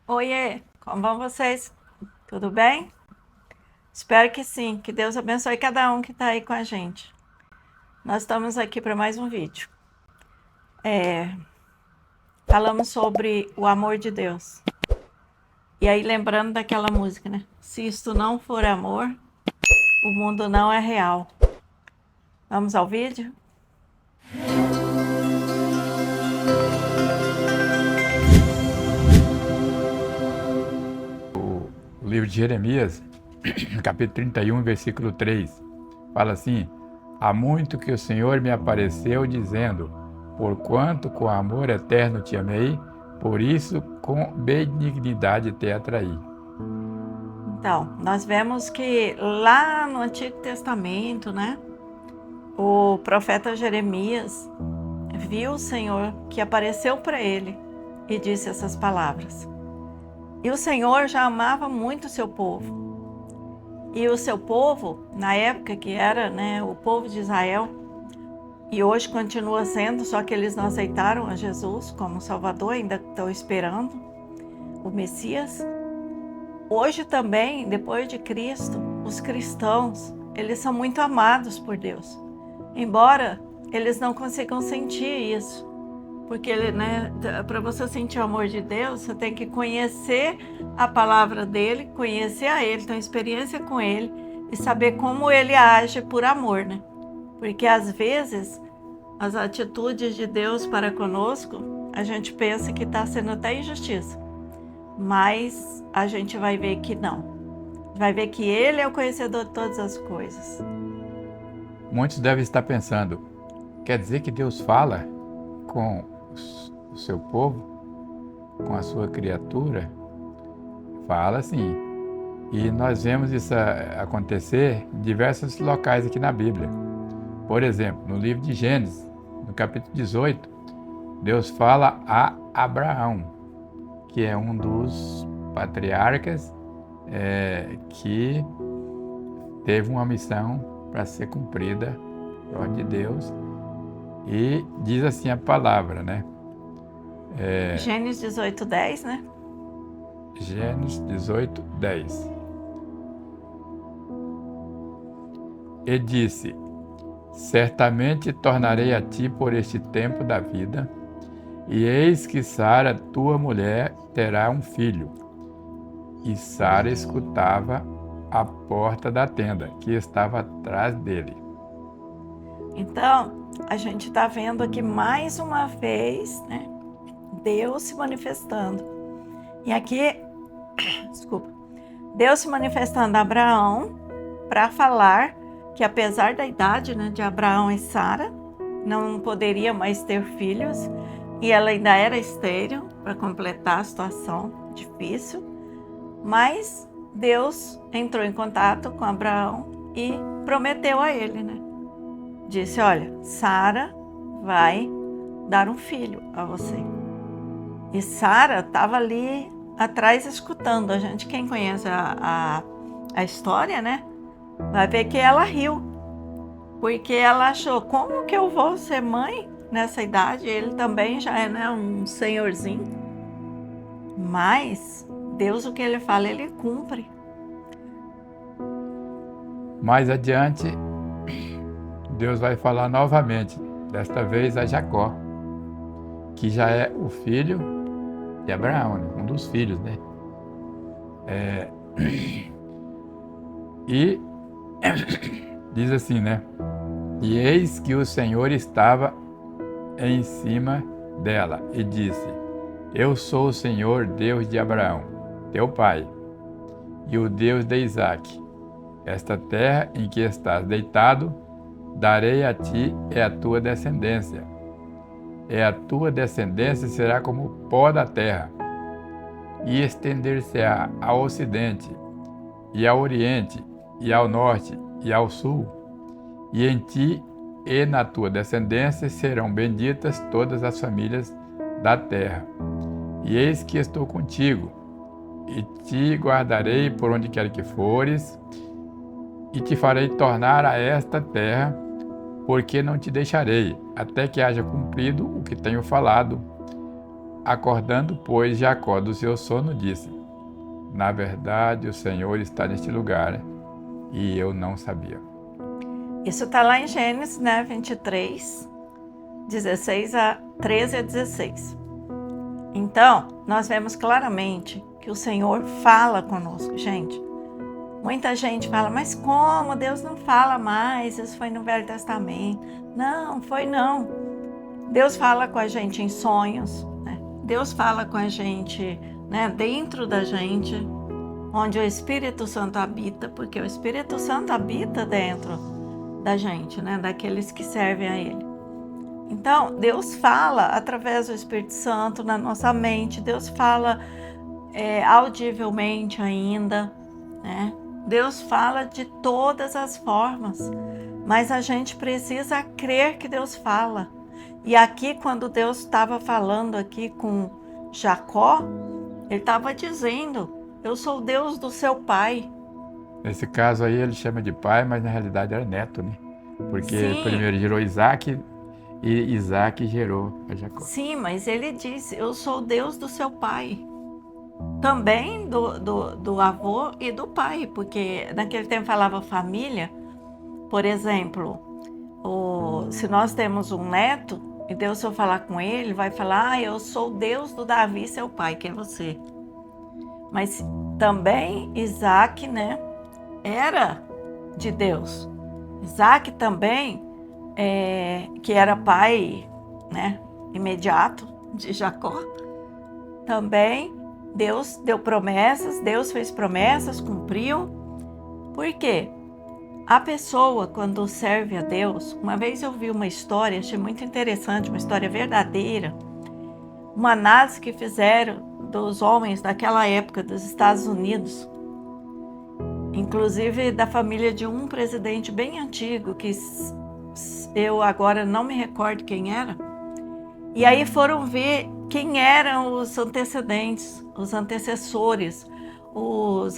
Oiê, como vão vocês? Tudo bem? Espero que sim, que Deus abençoe cada um que está aí com a gente. Nós estamos aqui para mais um vídeo. Falamos sobre o amor de Deus. E aí lembrando daquela música, né? Se isto não for amor, o mundo não é real. Vamos ao vídeo? O livro de Jeremias, no capítulo 31, versículo 3, fala assim: Há muito que o Senhor me apareceu, dizendo: Porquanto com amor eterno te amei, por isso com benignidade te atraí. Então, nós vemos que lá no Antigo Testamento, né? O profeta Jeremias viu o Senhor que apareceu para ele e disse essas palavras. E o Senhor já amava muito o seu povo. E o seu povo, na época que era, né, o povo de Israel, e hoje continua sendo, só que eles não aceitaram a Jesus como Salvador, ainda estão esperando o Messias. Hoje também, depois de Cristo, os cristãos, eles são muito amados por Deus. Embora eles não consigam sentir isso. Porque, né, para você sentir o amor de Deus, você tem que conhecer a palavra dele, conhecer a ele, ter uma experiência com ele e saber como ele age por amor, né? Porque às vezes as atitudes de Deus para conosco, a gente pensa que está sendo até injustiça, mas a gente vai ver que não. Vai ver que ele é o conhecedor de todas as coisas. Muitos devem estar pensando: quer dizer que Deus fala com o seu povo, com a sua criatura? Fala sim. E nós vemos isso acontecer em diversos locais aqui na Bíblia. Por exemplo, no livro de Gênesis, no capítulo 18, Deus fala a Abraão, que é um dos patriarcas que teve uma missão para ser cumprida, a ordem de Deus, e diz assim a palavra, né? Gênesis 18:10, né? Gênesis 18, 10. E disse: Certamente tornarei a ti por este tempo da vida, e eis que Sara, tua mulher, terá um filho. E Sara escutava a porta da tenda, que estava atrás dele. Então, a gente está vendo aqui mais uma vez, né? Deus se manifestando. E aqui, desculpa, Deus se manifestando a Abraão para falar que apesar da idade, né, de Abraão e Sara, não poderia mais ter filhos e ela ainda era estéril para completar a situação difícil, mas Deus entrou em contato com Abraão e prometeu a ele, né? Disse: olha, Sara vai dar um filho a você. E Sara estava ali atrás escutando. A gente, quem conhece a história, né? Vai ver que ela riu. Porque ela achou, como que eu vou ser mãe nessa idade? Ele também já é, né, um senhorzinho. Mas Deus, o que ele fala, ele cumpre. Mais adiante, Deus vai falar novamente, desta vez a Jacó, que já é o filho de Abraão, né? Um dos filhos, né? E diz assim, né? E eis que o Senhor estava em cima dela e disse: Eu sou o Senhor, Deus de Abraão, teu pai, e o Deus de Isaque. Esta terra em que estás deitado, darei a ti e à tua descendência. E a tua descendência será como o pó da terra, e estender-se-á ao ocidente, e ao oriente, e ao norte, e ao sul. E em ti e na tua descendência serão benditas todas as famílias da terra. E eis que estou contigo, e te guardarei por onde quer que fores, e te farei tornar a esta terra, porque não te deixarei, até que haja cumprido o que tenho falado Acordando, pois, Jacó do seu sono, disse: na verdade, o Senhor está neste lugar e eu não sabia. Isso está lá em Gênesis, né, 23, 16 a 13 a 16. Então, nós vemos claramente que o Senhor fala conosco, gente. Muita gente fala, mas como? Deus não fala mais, isso foi no Velho Testamento. Não, foi não. Deus fala com a gente em sonhos, né? Deus fala com a gente, né, dentro da gente, onde o Espírito Santo habita, porque o Espírito Santo habita dentro da gente, né, daqueles que servem a Ele. Então, Deus fala através do Espírito Santo na nossa mente, Deus fala audivelmente ainda, né? Deus fala de todas as formas, mas a gente precisa crer que Deus fala. E aqui, quando Deus estava falando aqui com Jacó, Ele estava dizendo, eu sou o Deus do seu pai. Nesse caso aí ele chama de pai, mas na realidade era neto, né? Porque Sim. primeiro gerou Isaac e Isaac gerou a Jacó. Sim, mas ele disse, eu sou o Deus do seu pai. Também do avô e do pai, porque naquele tempo falava família. Por exemplo, se nós temos um neto, e Deus, se eu falar com ele, vai falar, eu sou o Deus do Davi, seu pai, que é você. Mas também Isaac, né, era de Deus. Isaac também, que era pai, né, imediato de Jacó, também Deus deu promessas, Deus fez promessas, cumpriu. Por quê? A pessoa, quando serve a Deus, uma vez eu vi uma história, achei muito interessante, uma história verdadeira, uma análise que fizeram dos homens daquela época dos Estados Unidos, inclusive da família de um presidente bem antigo, que eu agora não me recordo quem era, e aí foram ver quem eram os antecedentes, os antecessores, os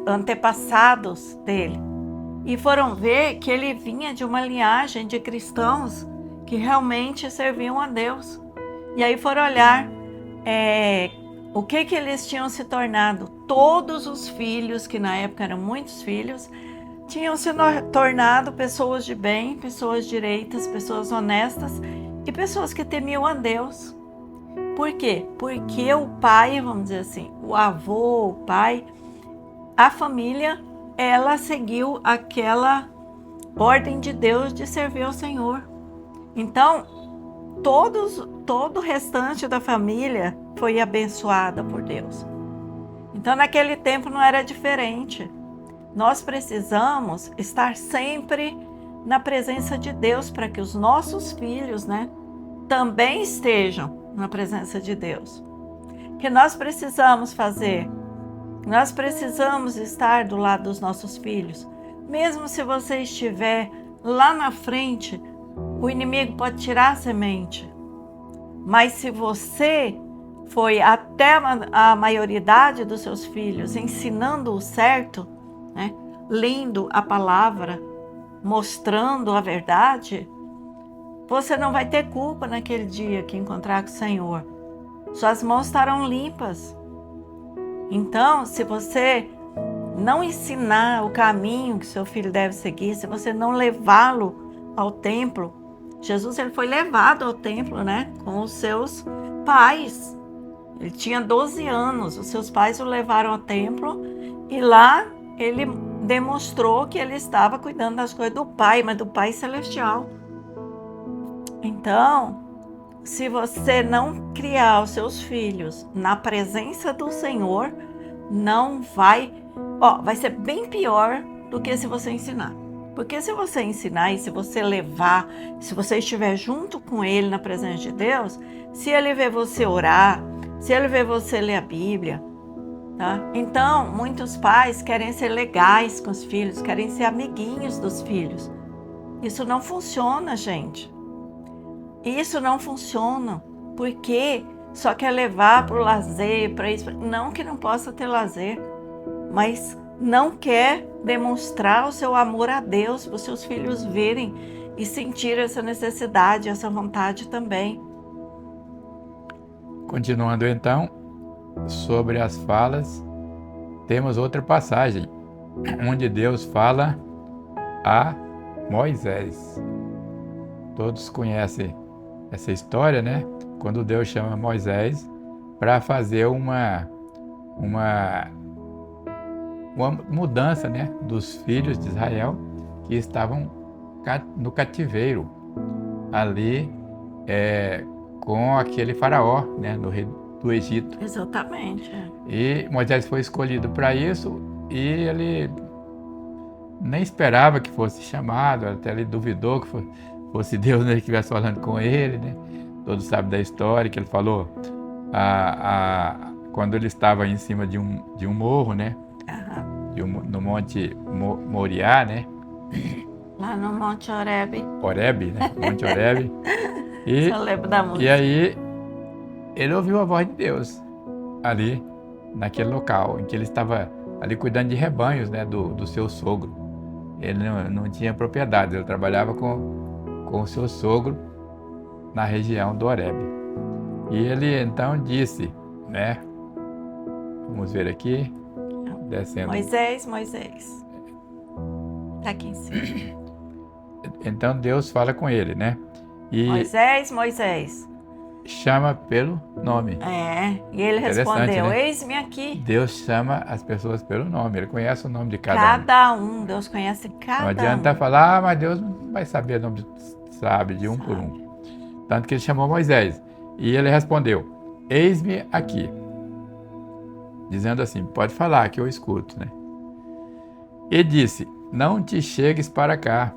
antepassados dele. E foram ver que ele vinha de uma linhagem de cristãos que realmente serviam a Deus. E aí foram olhar o que eles tinham se tornado. Todos os filhos, que na época eram muitos filhos, tinham se tornado pessoas de bem, pessoas direitas, pessoas honestas e pessoas que temiam a Deus. Por quê? Porque o pai, vamos dizer assim, o avô, o pai, a família, ela seguiu aquela ordem de Deus de servir ao Senhor. Então, todo o restante da família foi abençoada por Deus. Então, naquele tempo não era diferente. Nós precisamos estar sempre na presença de Deus para que os nossos filhos, né, também estejam na presença de Deus. O que nós precisamos fazer? Nós precisamos estar do lado dos nossos filhos. Mesmo se você estiver lá na frente, o inimigo pode tirar a semente. Mas se você foi até a maioridade dos seus filhos, ensinando o certo, né, lendo a palavra, mostrando a verdade, você não vai ter culpa naquele dia que encontrar com o Senhor. Suas mãos estarão limpas. Então, se você não ensinar o caminho que seu filho deve seguir, se você não levá-lo ao templo, Jesus ele foi levado ao templo, né, com os seus pais. Ele tinha 12 anos, os seus pais o levaram ao templo e lá ele demonstrou que ele estava cuidando das coisas do Pai, mas do Pai Celestial. Então, se você não criar os seus filhos na presença do Senhor, não vai ser bem pior do que se você ensinar. Porque se você ensinar e se você levar, se você estiver junto com ele na presença de Deus, se ele ver você orar, se ele ver você ler a Bíblia, tá? Então, muitos pais querem ser legais com os filhos, querem ser amiguinhos dos filhos. Isso não funciona, gente. Isso não funciona, porque só quer levar para o lazer, para isso. Não que não possa ter lazer, mas não quer demonstrar o seu amor a Deus para os seus filhos verem e sentir essa necessidade, essa vontade também. Continuando então, sobre as falas, temos outra passagem, onde Deus fala a Moisés. Todos conhecem essa história, né? Quando Deus chama Moisés para fazer uma mudança, né, dos filhos de Israel que estavam no cativeiro, ali com aquele faraó, né, no rei do Egito. Exatamente. E Moisés foi escolhido para isso e ele nem esperava que fosse chamado, até ele duvidou que fosse Deus, né, que estivesse falando com ele, né? Todos sabem da história que ele falou quando ele estava em cima de um morro, né? No Monte Moriá, né? Lá no Monte Horebe. Horebe, né? Monte Horebe. Eu lembro da música. E aí ele ouviu a voz de Deus ali, naquele local, em que ele estava ali cuidando de rebanhos, né? Do seu sogro. Ele não tinha propriedade, ele trabalhava com o seu sogro na região do Horebe. E ele então disse, né? Vamos ver aqui, descendo. Moisés. Está aqui em cima. Então Deus fala com ele, né? E Moisés. chama pelo nome. E ele respondeu, né? Eis-me aqui. Deus chama as pessoas pelo nome, ele conhece o nome de cada um. Deus conhece cada um. Não adianta falar, mas Deus não vai saber o nome, sabe, de um por um. Tanto que ele chamou Moisés. E ele respondeu, eis-me aqui. Dizendo assim, pode falar que eu escuto, né? E disse, não te chegues para cá,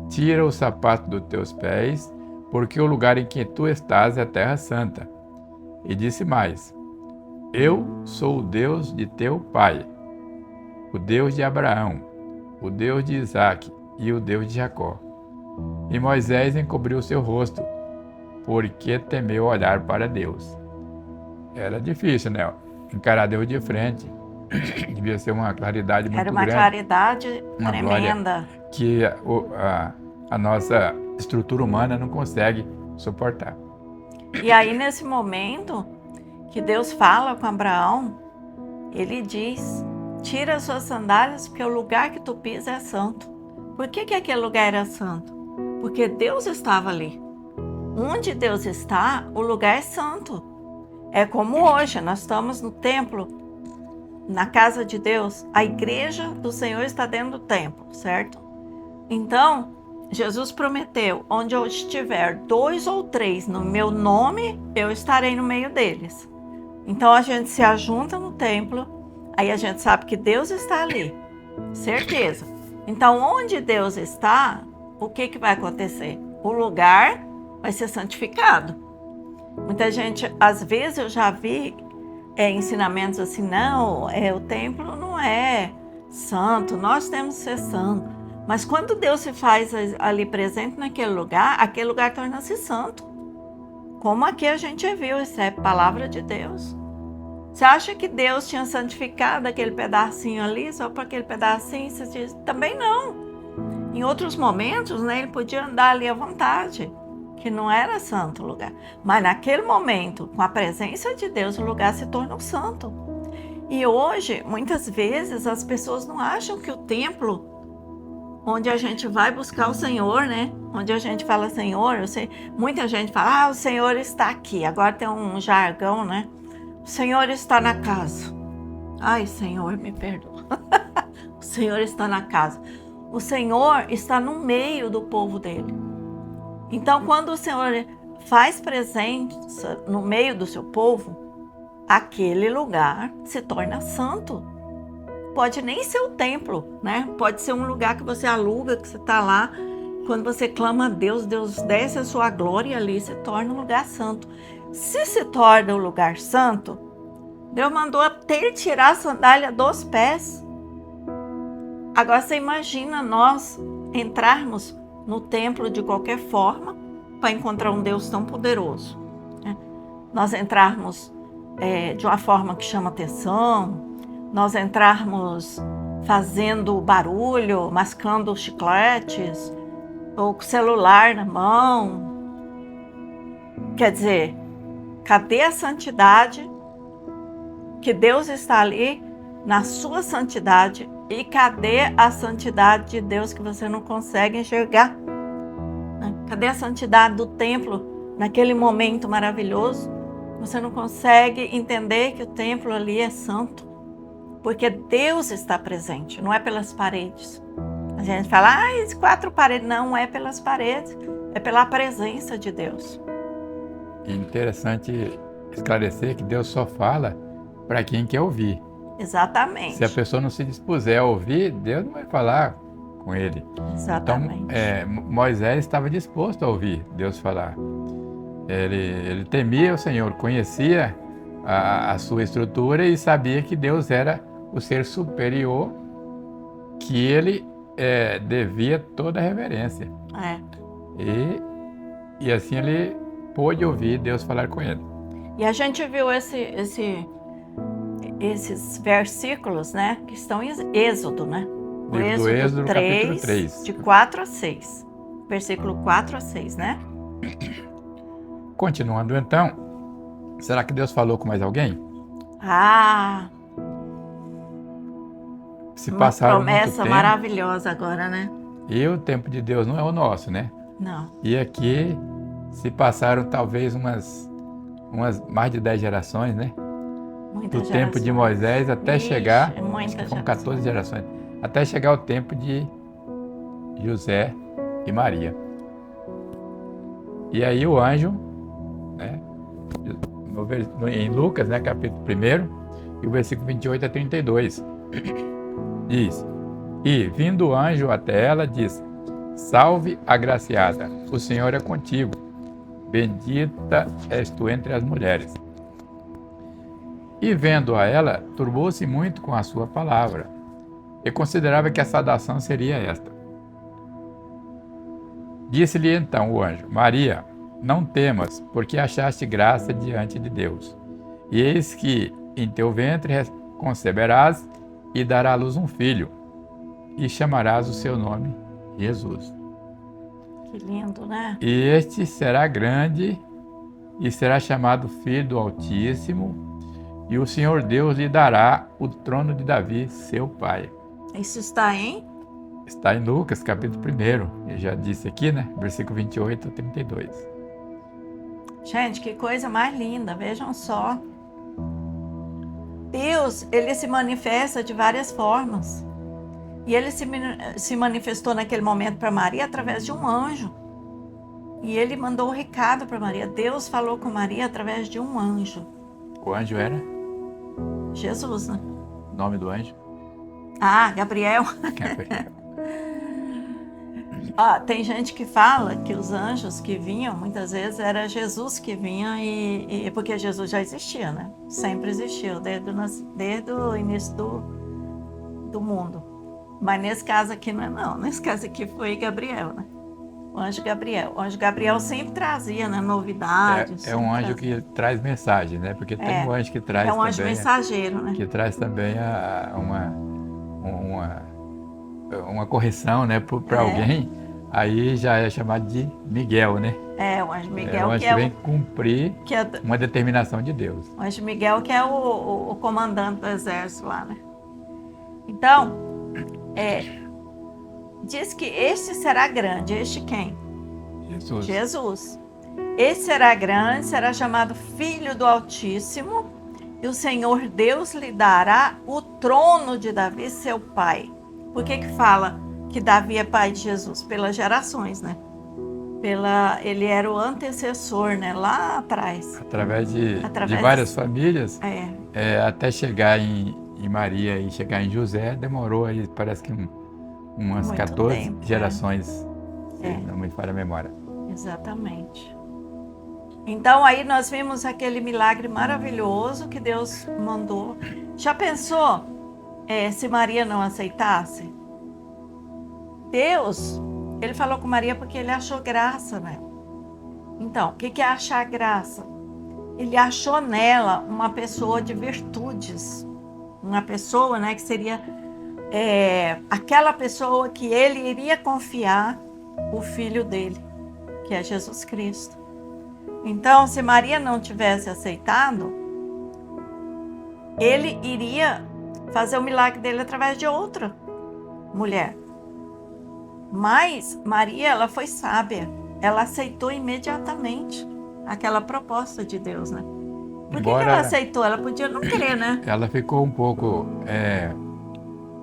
tira o sapato dos teus pés, porque o lugar em que tu estás é terra santa. E disse mais, eu sou o Deus de teu pai, o Deus de Abraão, o Deus de Isaque e o Deus de Jacó. E Moisés encobriu seu rosto, porque temeu olhar para Deus. Era difícil, né? Encarar Deus de frente. Devia ser uma claridade muito grande. Era uma claridade tremenda. Que a nossa estrutura humana não consegue suportar. E aí, nesse momento que Deus fala com Abraão, ele diz, tira as suas sandálias, porque o lugar que tu pisa é santo. Por que aquele lugar era santo? Porque Deus estava ali. Onde Deus está, o lugar é santo. É como hoje, nós estamos no templo, na casa de Deus. A igreja do Senhor está dentro do templo, certo? Então, Jesus prometeu, onde eu estiver 2 ou 3 no meu nome, eu estarei no meio deles. Então a gente se ajunta no templo, aí a gente sabe que Deus está ali, certeza. Então onde Deus está, o que vai acontecer? O lugar vai ser santificado. Muita gente, às vezes eu já vi ensinamentos assim, não, o templo não é santo, nós temos que ser santo. Mas quando Deus se faz ali presente naquele lugar, aquele lugar torna-se santo. Como aqui a gente viu, isso é palavra de Deus. Você acha que Deus tinha santificado aquele pedacinho ali, só para aquele pedacinho? Você diz, também não. Em outros momentos, né, ele podia andar ali à vontade, que não era santo o lugar. Mas naquele momento, com a presença de Deus, o lugar se tornou santo. E hoje, muitas vezes, as pessoas não acham que o templo, onde a gente vai buscar o Senhor, né? Onde a gente fala Senhor, muita gente fala, o Senhor está aqui. Agora tem um jargão, né? O Senhor está na casa. Ai, Senhor, me perdoa. O Senhor está na casa. O Senhor está no meio do povo dele. Então, quando o Senhor faz presença no meio do seu povo, aquele lugar se torna santo. Pode nem ser o templo, né? Pode ser um lugar que você aluga, que você está lá. Quando você clama a Deus, Deus desce a sua glória e ali se torna um lugar santo. Se torna um lugar santo, Deus mandou até tirar a sandália dos pés. Agora você imagina nós entrarmos no templo de qualquer forma para encontrar um Deus tão poderoso, né? Nós entrarmos de uma forma que chama atenção, nós entrarmos fazendo barulho, mascando chicletes, ou com o celular na mão. Quer dizer, Cadê a santidade? Que Deus está ali na sua santidade. E cadê a santidade de Deus que você não consegue enxergar? Cadê a santidade do templo naquele momento maravilhoso? Você não consegue entender que o templo ali é santo. Porque Deus está presente, não é pelas paredes. A gente fala, as 4 paredes. Não é pelas paredes, é pela presença de Deus. Interessante esclarecer que Deus só fala para quem quer ouvir. Exatamente. Se a pessoa não se dispuser a ouvir, Deus não vai falar com ele. Exatamente. Então, Moisés estava disposto a ouvir Deus falar. Ele temia o Senhor, conhecia a sua estrutura e sabia que Deus era o ser superior, que ele devia toda a reverência. E assim ele pôde ouvir Deus falar com ele. E a gente viu esses versículos, né, que estão em Êxodo, né? O Livro do Êxodo, capítulo 3. De 4 a 6. Versículo 4 a 6, né? Continuando então, será que Deus falou com mais alguém? Se uma passaram promessa muito tempo, maravilhosa agora, né? E o tempo de Deus não é o nosso, né? Não. E aqui se passaram talvez umas mais de 10 gerações, né? Muitas do tempo de Moisés até chegar, acho que são 14 gerações, até chegar o tempo de José e Maria. E aí o anjo, né, em Lucas, né, capítulo 1, e o versículo 28 a 32, diz: E vindo o anjo até ela, disse: Salve, agraciada, o Senhor é contigo, bendita és tu entre as mulheres. E vendo-a ela, turbou-se muito com a sua palavra, e considerava que a saudação seria esta. Disse-lhe então o anjo: Maria, não temas, porque achaste graça diante de Deus. E eis que em teu ventre conceberás e dará à luz um filho, e chamarás o seu nome Jesus. Que lindo, né? E este será grande, e será chamado Filho do Altíssimo, e o Senhor Deus lhe dará o trono de Davi, seu pai. Isso está em? Está em Lucas, capítulo 1. Eu já disse aqui, né? Versículo 28 a 32. Gente, que coisa mais linda, vejam só. Deus, ele se manifesta de várias formas. E ele se manifestou naquele momento para Maria através de um anjo. E ele mandou o recado para Maria. Deus falou com Maria através de um anjo. O anjo era? Jesus, né? O nome do anjo? Gabriel. Tem gente que fala que os anjos que vinham, muitas vezes era Jesus que vinha, porque Jesus já existia, né? Sempre existiu, desde o início do mundo. Mas nesse caso aqui não. Nesse caso aqui foi Gabriel, né? O anjo Gabriel. O anjo Gabriel sempre trazia, né, novidades. É um anjo que traz mensagem, né? Porque tem um anjo que traz também... É um anjo mensageiro, né? Que traz também uma correção, né, para alguém. Aí já é chamado de Miguel, né? O anjo Miguel. É o anjo que vem cumprir uma determinação de Deus. O anjo Miguel que é o comandante do exército lá, né? Então, diz que este será grande. Este quem? Jesus. Este será grande, será chamado Filho do Altíssimo, e o Senhor Deus lhe dará o trono de Davi, seu pai. Por que fala que Davi é pai de Jesus? Pelas gerações, né? Ele era o antecessor, né? Lá atrás. Através de várias famílias, até chegar em Maria e chegar em José, demorou aí, parece que umas muito 14 tempo, gerações, se não me falha a memória. Exatamente. Então aí nós vimos aquele milagre maravilhoso que Deus mandou. Já pensou se Maria não aceitasse? Deus, ele falou com Maria porque ele achou graça nela. Então, o que é achar graça? Ele achou nela uma pessoa de virtudes. Uma pessoa, né, que seria aquela pessoa que ele iria confiar o filho dele, que é Jesus Cristo. Então, se Maria não tivesse aceitado, ele iria fazer o milagre dele através de outra mulher. Mas Maria, ela foi sábia. Ela aceitou imediatamente aquela proposta de Deus, né? Por que ela aceitou? Ela podia não querer, né? Ela ficou um pouco,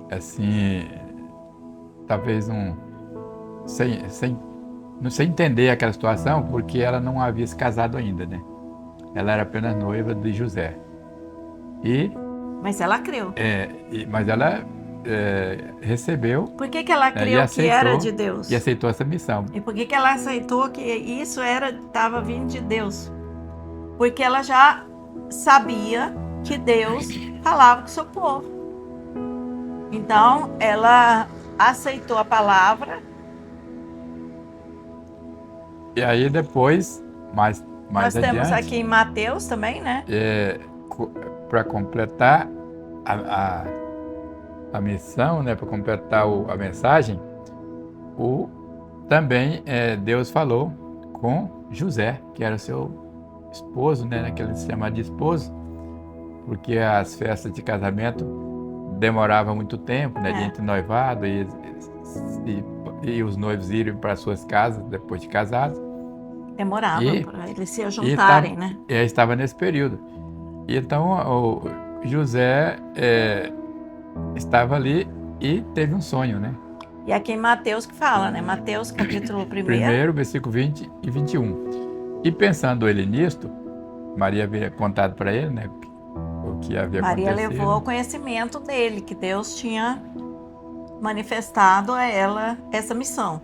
assim, talvez sem entender aquela situação, porque ela não havia se casado ainda, né? Ela era apenas noiva de José. Mas ela creu. Mas ela recebeu. Por que ela creu que era de Deus? E aceitou essa missão. E por que ela aceitou que isso estava vindo de Deus? Porque ela já sabia que Deus falava com o seu povo. Então, ela aceitou a palavra. E aí depois, mais nós adiante, temos aqui em Mateus também, né? Para completar a missão, né, para completar a mensagem, também Deus falou com José, que era seu esposo, né, naquele se chama de esposo, porque as festas de casamento demoravam muito tempo, né, entre noivado e os noivos irem para suas casas depois de casados. Demorava para eles se juntarem, né? Estava nesse período. E então o José estava ali e teve um sonho, né? E aqui em Mateus que fala, né? Mateus capítulo 1. 1, versículo 20 e 21. E pensando ele nisto, Maria havia contado para ele, né? O que havia acontecido. Maria levou ao conhecimento dele que Deus tinha manifestado a ela essa missão.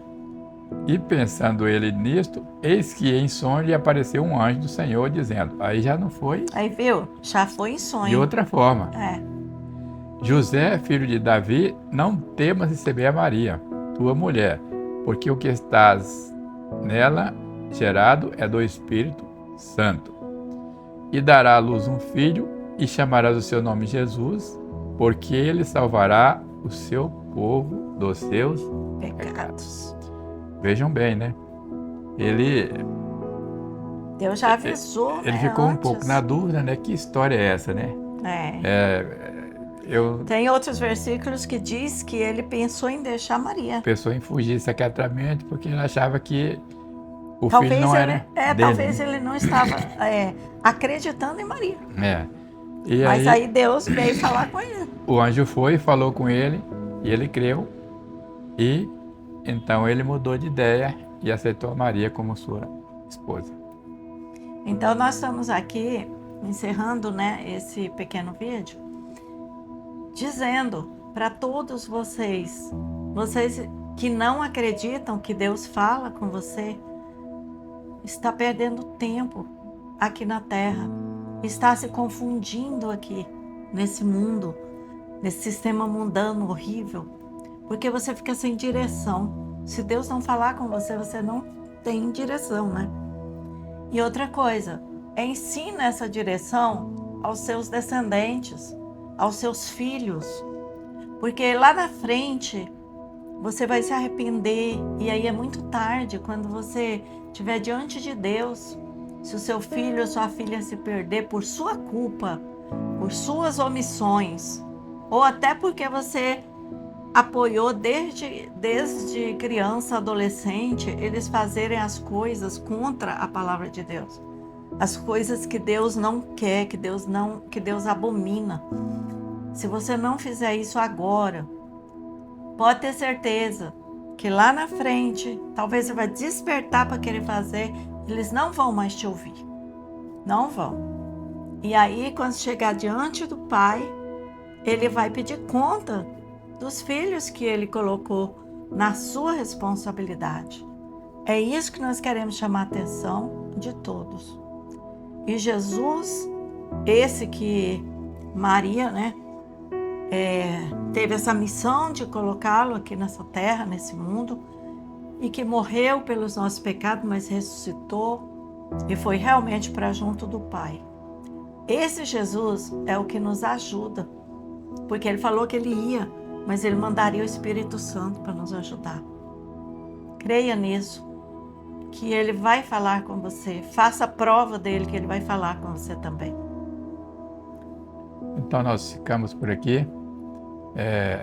E pensando ele nisto, eis que em sonho lhe apareceu um anjo do Senhor dizendo, aí já não foi... Aí viu? Já foi em sonho. De outra forma. José, filho de Davi, não temas receber a Maria, tua mulher, porque o que estás nela gerado é do Espírito Santo. E dará à luz um filho, e chamarás o seu nome Jesus, porque ele salvará o seu povo dos seus pecados. Vejam bem, né? Deus já avisou, ele ficou um pouco na dúvida, né? Que história é essa, né? Tem outros versículos que diz que ele pensou em deixar Maria. Pensou em fugir secretamente porque ele achava que o filho não era dele. Talvez ele não estava acreditando em Maria. E mas aí Deus veio falar com ele. O anjo foi, falou com ele, e ele creu. E então ele mudou de ideia e aceitou a Maria como sua esposa. Então nós estamos aqui encerrando, né, esse pequeno vídeo, dizendo para todos vocês que não acreditam que Deus fala com você, está perdendo tempo aqui na Terra, está se confundindo aqui nesse mundo, nesse sistema mundano horrível, porque você fica sem direção. Se Deus não falar com você, você não tem direção, né? E outra coisa, ensina essa direção aos seus descendentes, aos seus filhos, porque lá na frente você vai se arrepender e aí é muito tarde quando você estiver diante de Deus. Se o seu filho ou sua filha se perder por sua culpa, por suas omissões, ou até porque você apoiou desde criança, adolescente, eles fazerem as coisas contra a palavra de Deus. As coisas que Deus não quer, que Deus abomina. Se você não fizer isso agora, pode ter certeza que lá na frente, talvez você vai despertar para querer fazer, eles não vão mais te ouvir. Não vão. E aí, quando chegar diante do Pai, ele vai pedir conta dos filhos que ele colocou na sua responsabilidade. É isso que nós queremos chamar a atenção de todos. E Jesus, esse que Maria, né, teve essa missão de colocá-lo aqui nessa terra, nesse mundo, e que morreu pelos nossos pecados, mas ressuscitou e foi realmente para junto do Pai. Esse Jesus é o que nos ajuda, porque ele falou que ele ia, mas ele mandaria o Espírito Santo para nos ajudar. Creia nisso. que Ele vai falar com você. Faça a prova dele que Ele vai falar com você também. Então nós ficamos por aqui,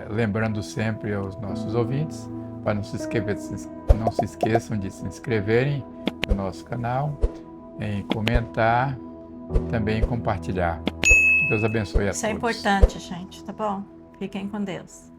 lembrando sempre aos nossos ouvintes, para não se esqueçam de se inscreverem no nosso canal, em comentar e também compartilhar. Deus abençoe a todos. Isso é importante, gente, tá bom? Fiquem com Deus.